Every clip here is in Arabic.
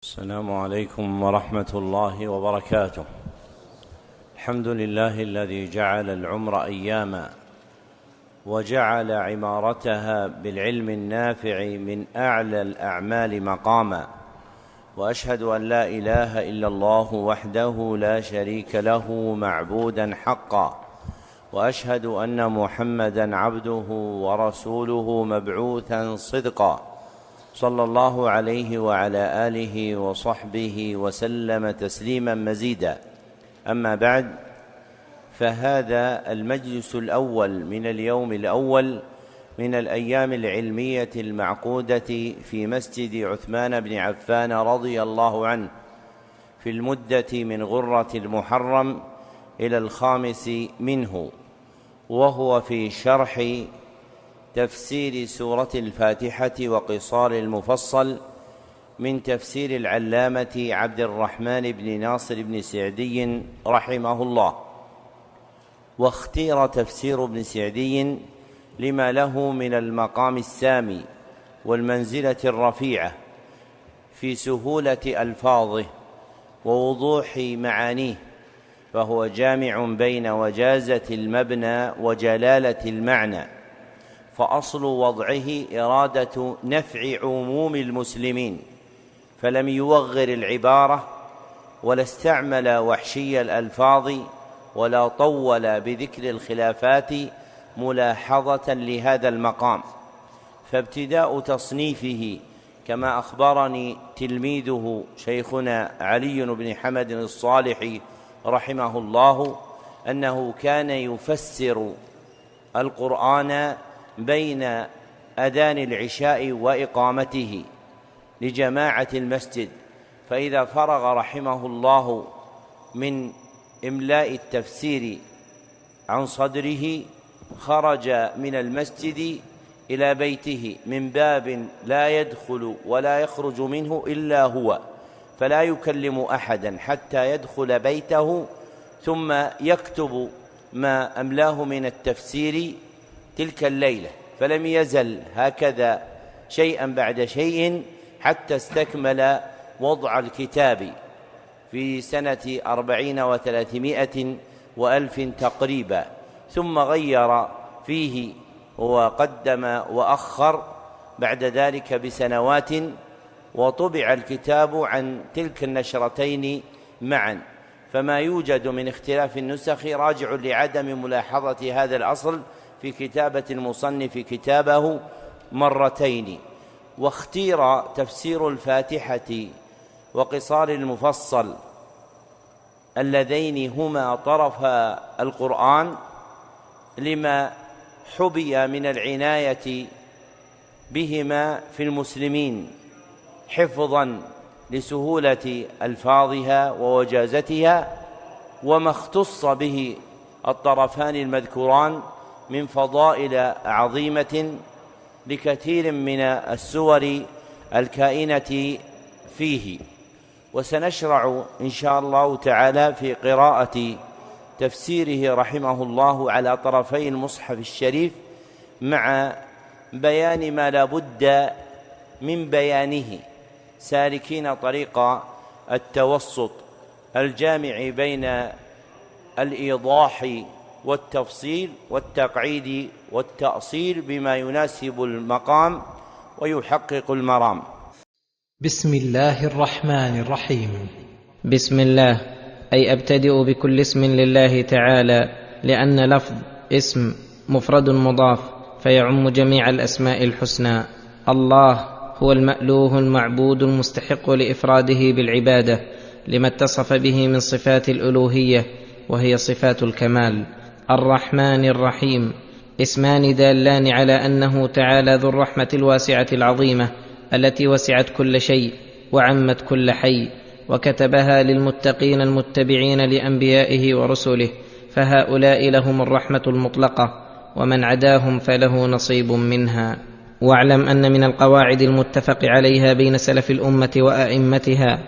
السلام عليكم ورحمة الله وبركاته. الحمد لله الذي جعل العمر أياما وجعل عمارتها بالعلم النافع من أعلى الأعمال مقاما، وأشهد أن لا إله إلا الله وحده لا شريك له معبودا حقا، وأشهد أن محمدا عبده ورسوله مبعوثا صدقا، صلى الله عليه وعلى آله وصحبه وسلم تسليما مزيدا. أما بعد، فهذا المجلس الأول من اليوم الأول من الأيام العلمية المعقودة في مسجد عثمان بن عفان رضي الله عنه في المدة من غرة المحرم إلى 5 منه، وهو في شرح تفسير سورة الفاتحة وقصار المفصل من تفسير العلامة عبد الرحمن بن ناصر بن سعدي رحمه الله. واختير تفسير ابن سعدي لما له من المقام السامي والمنزلة الرفيعة في سهولة ألفاظه ووضوح معانيه، فهو جامع بين وجازة المبنى وجلالة المعنى، فأصل وضعه إرادة نفع عموم المسلمين، فلم يوغر العبارة ولا استعمل وحشي الألفاظ ولا طول بذكر الخلافات ملاحظة لهذا المقام. فابتداء تصنيفه كما أخبرني تلميذه شيخنا علي بن حمد الصالح رحمه الله أنه كان يفسر القرآن بين أذان العشاء وإقامته لجماعة المسجد، فإذا فرغ رحمه الله من إملاء التفسير عن صدره خرج من المسجد إلى بيته من باب لا يدخل ولا يخرج منه إلا هو، فلا يكلم أحدا حتى يدخل بيته، ثم يكتب ما أملاه من التفسير تلك الليلة، فلم يزل هكذا شيئا بعد شيء حتى استكمل وضع الكتاب في سنة 40 و300 وألف تقريبا، ثم غير فيه وقدم وأخر بعد ذلك بسنوات، وطبع الكتاب عن تلك النشرتين معا. فما يوجد من اختلاف النسخ راجع لعدم ملاحظة هذا الأصل في كتابة المصنف كتابه مرتين. واختير تفسير الفاتحة وقصار المفصل اللذين هما طرفا القرآن لما حبي من العناية بهما في المسلمين، حفظا لسهولة ألفاظها ووجازتها، وما اختص به الطرفان المذكوران من فضائل عظيمة لكثير من السور الكائنة فيه. وسنشرع إن شاء الله تعالى في قراءة تفسيره رحمه الله على طرفي المصحف الشريف، مع بيان ما لا بد من بيانه، سالكين طريق التوسط الجامع بين الإيضاح والتفصيل والتقعيد والتأصيل بما يناسب المقام ويحقق المرام. بسم الله الرحمن الرحيم. بسم الله، أي أبتدئ بكل اسم لله تعالى، لأن لفظ اسم مفرد مضاف فيعم جميع الأسماء الحسنى. الله هو المألوه المعبود المستحق لإفراده بالعبادة لما اتصف به من صفات الألوهية، وهي صفات الكمال. الرحمن الرحيم اسمان دالان على أنه تعالى ذو الرحمة الواسعة العظيمة التي وسعت كل شيء وعمت كل حي، وكتبها للمتقين المتبعين لأنبيائه ورسله، فهؤلاء لهم الرحمة المطلقة، ومن عداهم فله نصيب منها. واعلم أن من القواعد المتفق عليها بين سلف الأمة وأئمتها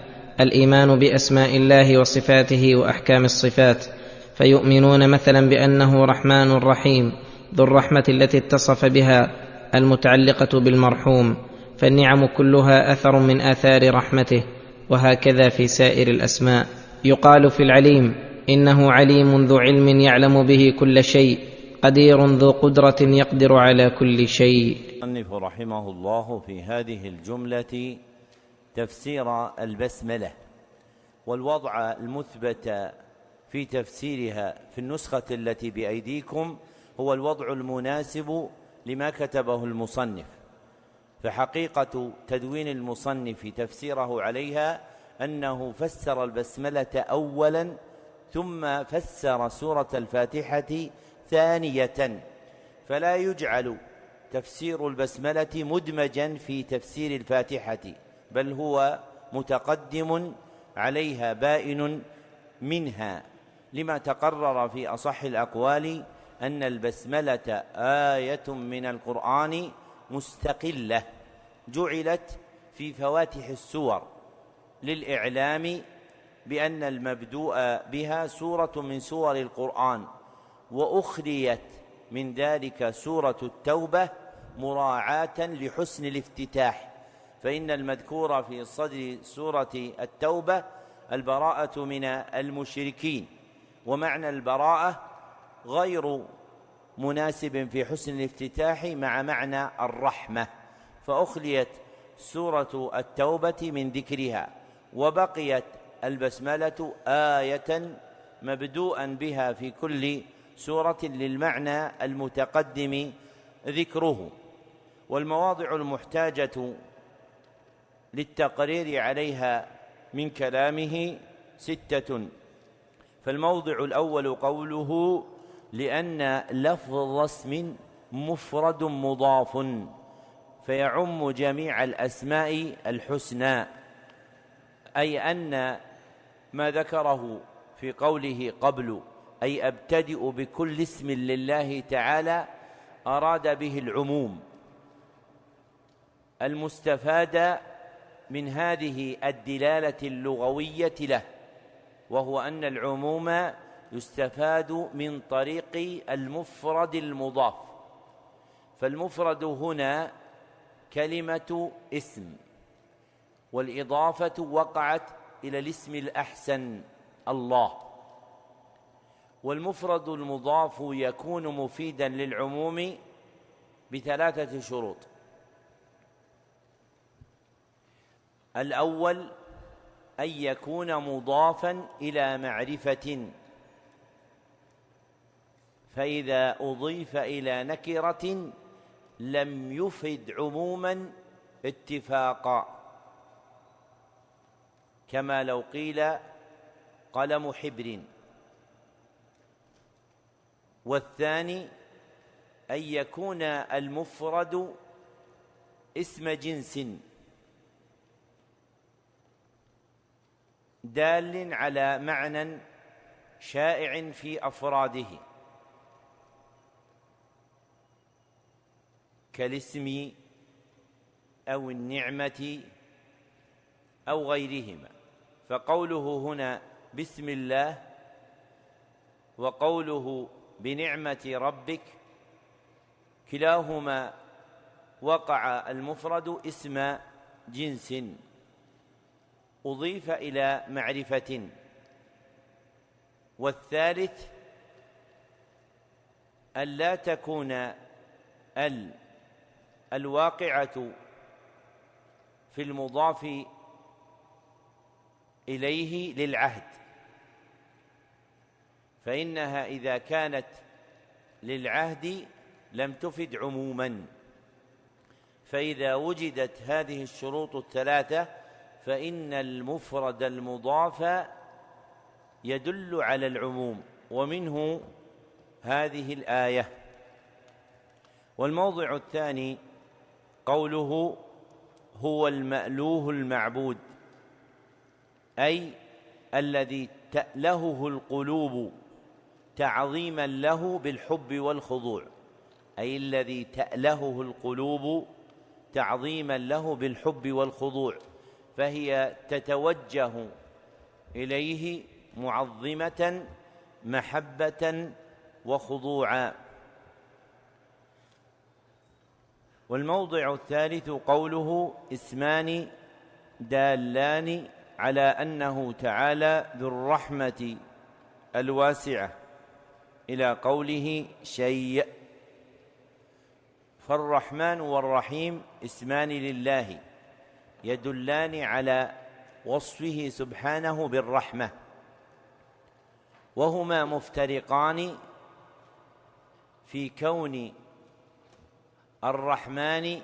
الإيمان بأسماء الله وصفاته وأحكام الصفات، فيؤمنون مثلا بأنه رحمن رحيم ذو الرحمة التي اتصف بها المتعلقة بالمرحوم، فالنعم كلها أثر من آثار رحمته، وهكذا في سائر الاسماء. يقال في العليم: انه عليم ذو علم يعلم به كل شيء، قدير ذو قدرة يقدر على كل شيء. المصنف رحمه الله في هذه الجملة تفسير البسملة، والوضع المثبت في تفسيرها في النسخة التي بأيديكم هو الوضع المناسب لما كتبه المصنف. فحقيقة تدوين المصنف تفسيره عليها أنه فسر البسملة أولا ثم فسر سورة الفاتحة ثانية، فلا يجعل تفسير البسملة مدمجا في تفسير الفاتحة، بل هو متقدم عليها بائن منها، لما تقرر في أصح الأقوال أن البسملة آية من القرآن مستقلة جعلت في فواتح السور للإعلام بأن المبدوء بها سورة من سور القرآن، وأخليت من ذلك سورة التوبة مراعاة لحسن الافتتاح، فإن المذكور في صدر سورة التوبة البراءة من المشركين، ومعنى البراءة غير مناسب في حسن الافتتاح مع معنى الرحمة، فأخليت سورة التوبة من ذكرها، وبقيت البسملة آية مبدوءا بها في كل سورة للمعنى المتقدم ذكره. والمواضع المحتاجة للتقرير عليها من كلامه 6. فالموضع الأول قوله: لأن لفظ اسم مفرد مضاف فيعم جميع الأسماء الحسنى، أي أن ما ذكره في قوله قبل أي أبتدئ بكل اسم لله تعالى أراد به العموم المستفاد من هذه الدلالة اللغوية له، وهو أن العموم يستفاد من طريق المفرد المضاف، فالمفرد هنا كلمة اسم، والإضافة وقعت إلى الاسم الأحسن الله، والمفرد المضاف يكون مفيدا للعموم ب3 شروط: الأول أن يكون مضافا إلى معرفة، فإذا أضيف إلى نكرة لم يفد عموما اتفاقا، كما لو قيل قلم حبر. والثاني أن يكون المفرد اسم جنس دال على معنى شائع في أفراده، كالاسم أو النعمة أو غيرهما. فقوله هنا بسم الله وقوله بنعمة ربك كلاهما وقع المفرد اسم جنس أضيف إلى معرفة. والثالث ألا تكون الواقعة في المضاف إليه للعهد، فإنها إذا كانت للعهد لم تفد عموما، فإذا وجدت هذه الشروط الثلاثة فإن المفرد المضاف يدل على العموم، ومنه هذه الآية. والموضع الثاني قوله هو المألوه المعبود، أي الذي تألهه القلوب تعظيما له بالحب والخضوع، أي الذي تألهه القلوب تعظيما له بالحب والخضوع، فهي تتوجه إليه معظمة محبة وخضوعا. والموضع الثالث قوله اسمان دالان على أنه تعالى ذو الرحمة الواسعة إلى قوله شيء. فالرحمن والرحيم اسمان لله يدلان على وصفه سبحانه بالرحمة، وهما مفترقان في كون الرحمن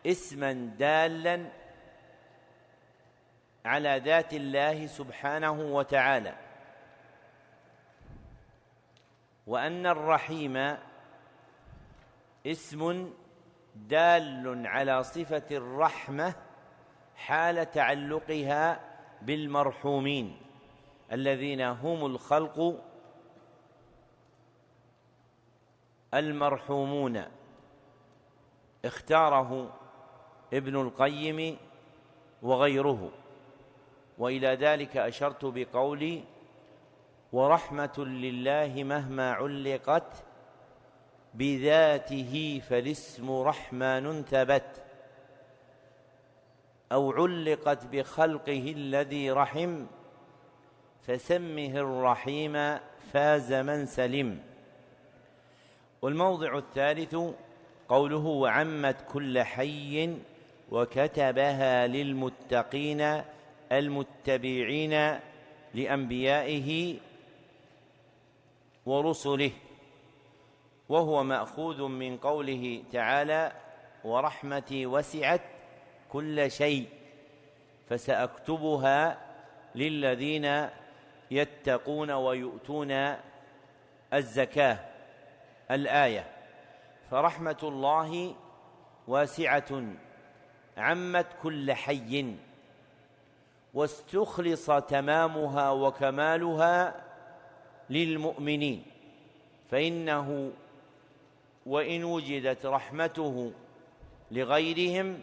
اسما دالا على ذات الله سبحانه وتعالى، وأن الرحيم اسم دال على صفة الرحمة حال تعلقها بالمرحومين الذين هم الخلق المرحومون. اختاره ابن القيم وغيره، وإلى ذلك أشرت بقولي: ورحمة لله مهما علقت بذاته فالاسم رحمن ثبت، أو علقت بخلقه الذي رحم فسمه الرحيم فاز من سلم. والموضع الثالث قوله: وعمت كل حي وكتبها للمتقين المتبعين لأنبيائه ورسله، وهو مأخوذ من قوله تعالى: ورحمتي وسعت كل شيء فسأكتبها للذين يتقون ويؤتون الزكاة. الآية. فرحمة الله واسعة عمت كل حي، واستخلص تمامها وكمالها للمؤمنين، فإنه وإن وجدت رحمته لغيرهم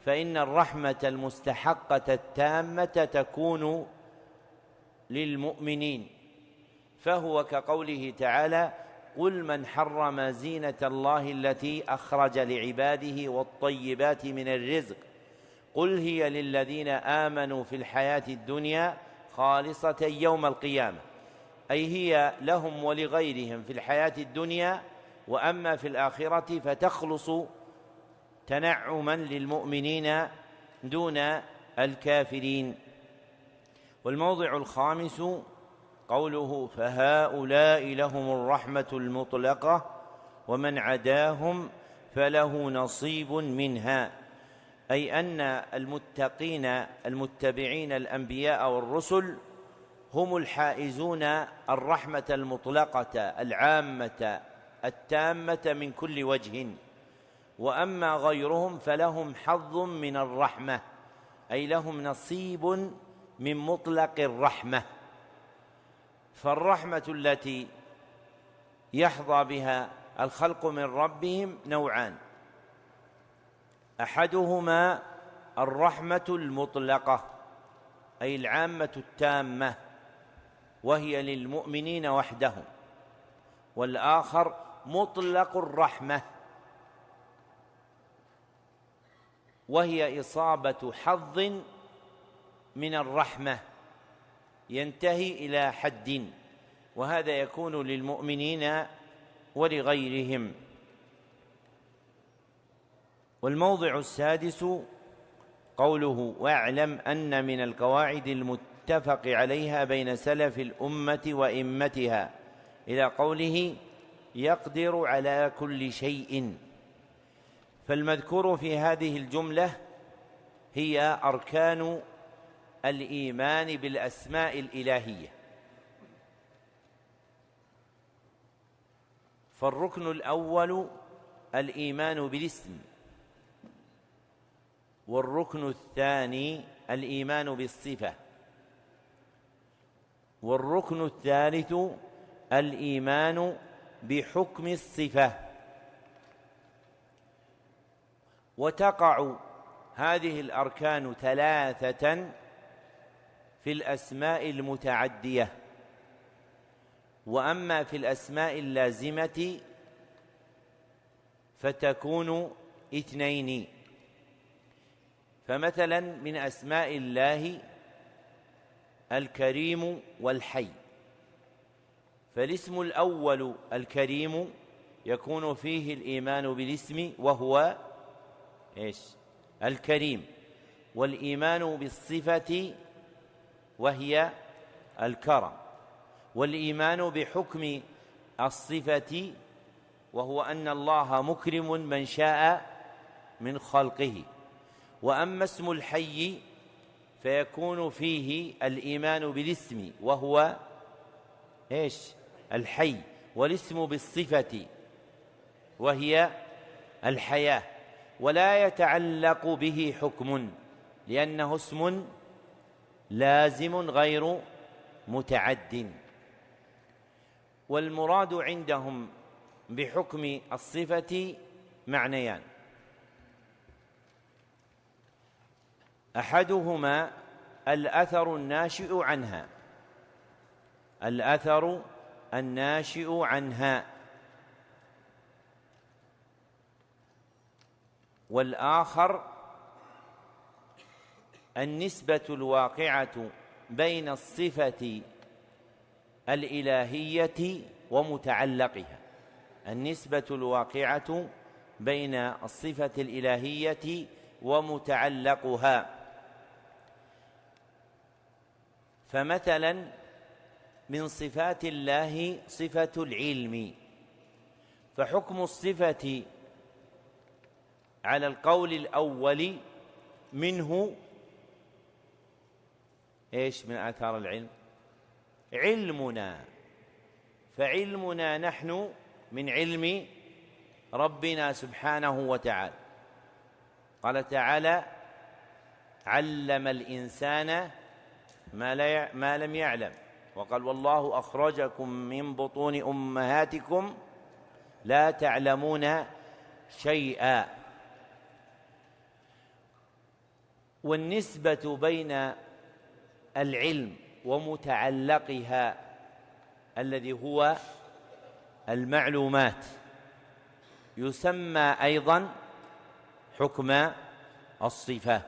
فإن الرحمة المستحقة التامة تكون للمؤمنين، فهو كقوله تعالى: قل من حرم زينة الله التي أخرج لعباده والطيبات من الرزق قل هي للذين آمنوا في الحياة الدنيا خالصة يوم القيامة، أي هي لهم ولغيرهم في الحياة الدنيا، وأما في الآخرة فتخلص تنعما للمؤمنين دون الكافرين. والموضع الخامس قوله: فهؤلاء لهم الرحمة المطلقة ومن عداهم فله نصيب منها، أي أن المتقين المتبعين الأنبياء والرسل هم الحائزون الرحمة المطلقة العامة التامة من كل وجه، وأما غيرهم فلهم حظ من الرحمة، أي لهم نصيب من مطلق الرحمة. فالرحمة التي يحظى بها الخلق من ربهم نوعان: أحدهما الرحمة المطلقة أي العامة التامة، وهي للمؤمنين وحدهم، والآخر مطلق الرحمة، وهي إصابة حظ من الرحمة ينتهي إلى حد، وهذا يكون للمؤمنين ولغيرهم. والموضع السادس قوله: واعلم أن من القواعد المتفق عليها بين سلف الأمة وإمتها، إلى قوله: يقدر على كل شيء. فالمذكور في هذه الجملة هي أركان الإيمان بالأسماء الإلهية. فالركن الأول الإيمان بالاسم، والركن الثاني الإيمان بالصفة، والركن الثالث الإيمان بحكم الصفة. وتقع هذه الأركان ثلاثة في الأسماء المتعدية، وأما في الأسماء اللازمة فتكون اثنين. فمثلا من أسماء الله الكريم والحي. فالاسم الأول الكريم يكون فيه الإيمان بالاسم وهو الكريم، والإيمان بالصفة وهي الكرم، والإيمان بحكم الصفة وهو أن الله مكرم من شاء من خلقه. وأما اسم الحي فيكون فيه الإيمان بالاسم وهو الحي، والاسم بالصفة وهي الحياة، ولا يتعلق به حكم لأنه اسم لازم غير متعد. والمراد عندهم بحكم الصفة معنيان: أحدهما الأثر الناشئ عنها، الأثر الناشئ عنها، والآخر النسبة الواقعة بين الصفة الإلهية ومتعلقها، النسبة الواقعة بين الصفة الإلهية ومتعلقها. فمثلا من صفات الله صفة العلم، فحكم الصفة على القول الأول منه من آثار العلم علمنا، فعلمنا نحن من علم ربنا سبحانه وتعالى. قال تعالى: علم الإنسان ما لم يعلم، وقال: والله أخرجكم من بطون أمهاتكم لا تعلمون شيئا. والنسبة بين العلم ومتعلقها الذي هو المعلومات يسمى أيضا حكم الصفة.